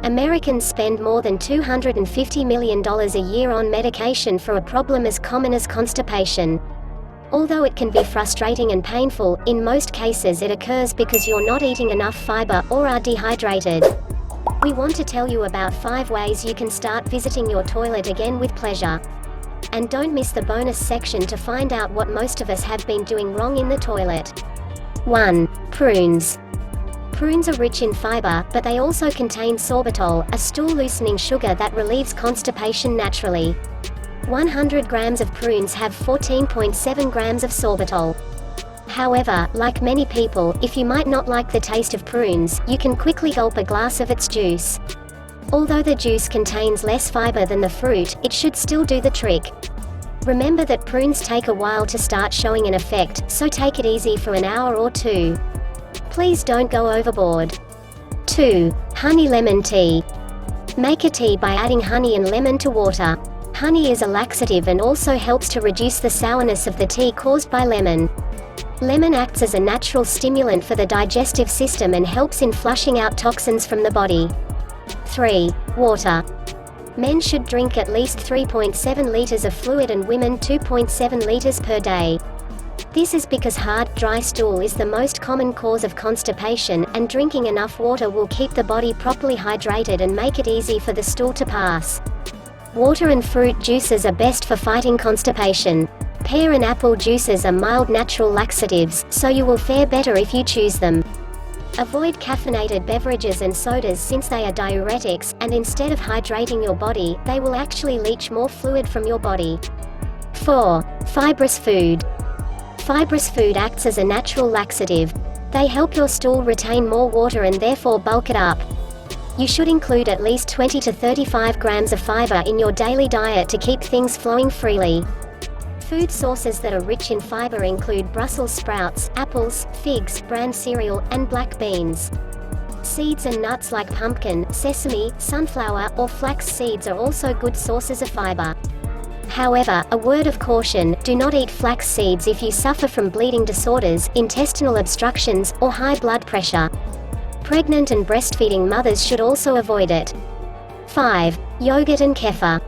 Americans spend more than $250 million a year on medication for a problem as common as constipation. Although it can be frustrating and painful, in most cases it occurs because you're not eating enough fiber or are dehydrated. We want to tell you about 5 ways you can start visiting your toilet again with pleasure. And don't miss the bonus section to find out what most of us have been doing wrong in the toilet. 1. Prunes. Prunes are rich in fiber, but they also contain sorbitol, a stool-loosening sugar that relieves constipation naturally. 100 grams of prunes have 14.7 grams of sorbitol. However, like many people, if you might not like the taste of prunes, you can quickly gulp a glass of its juice. Although the juice contains less fiber than the fruit, it should still do the trick. Remember that prunes take a while to start showing an effect, so take it easy for an hour or 2. Please don't go overboard. 2. Honey lemon tea. Make a tea by adding honey and lemon to water. Honey is a laxative and also helps to reduce the sourness of the tea caused by lemon. Lemon acts as a natural stimulant for the digestive system and helps in flushing out toxins from the body. 3. Water. Men should drink at least 3.7 liters of fluid and women 2.7 liters per day. This is because hard, dry stool is the most common cause of constipation, and drinking enough water will keep the body properly hydrated and make it easy for the stool to pass. Water and fruit juices are best for fighting constipation. Pear and apple juices are mild natural laxatives, so you will fare better if you choose them. Avoid caffeinated beverages and sodas since they are diuretics, and instead of hydrating your body, they will actually leach more fluid from your body. 4. Fibrous food. Fibrous food acts as a natural laxative. They help your stool retain more water and therefore bulk it up. You should include at least 20 to 35 grams of fiber in your daily diet to keep things flowing freely. Food sources that are rich in fiber include Brussels sprouts, apples, figs, bran cereal, and black beans. Seeds and nuts like pumpkin, sesame, sunflower, or flax seeds are also good sources of fiber. However, a word of caution: do not eat flax seeds if you suffer from bleeding disorders, intestinal obstructions, or high blood pressure. Pregnant and breastfeeding mothers should also avoid it. 5. Yogurt and kefir.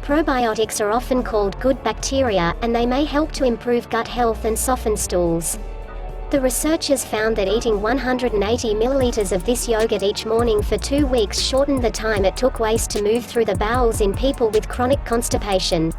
Probiotics are often called good bacteria, and they may help to improve gut health and soften stools. The researchers found that eating 180 milliliters of this yogurt each morning for 2 weeks shortened the time it took waste to move through the bowels in people with chronic constipation.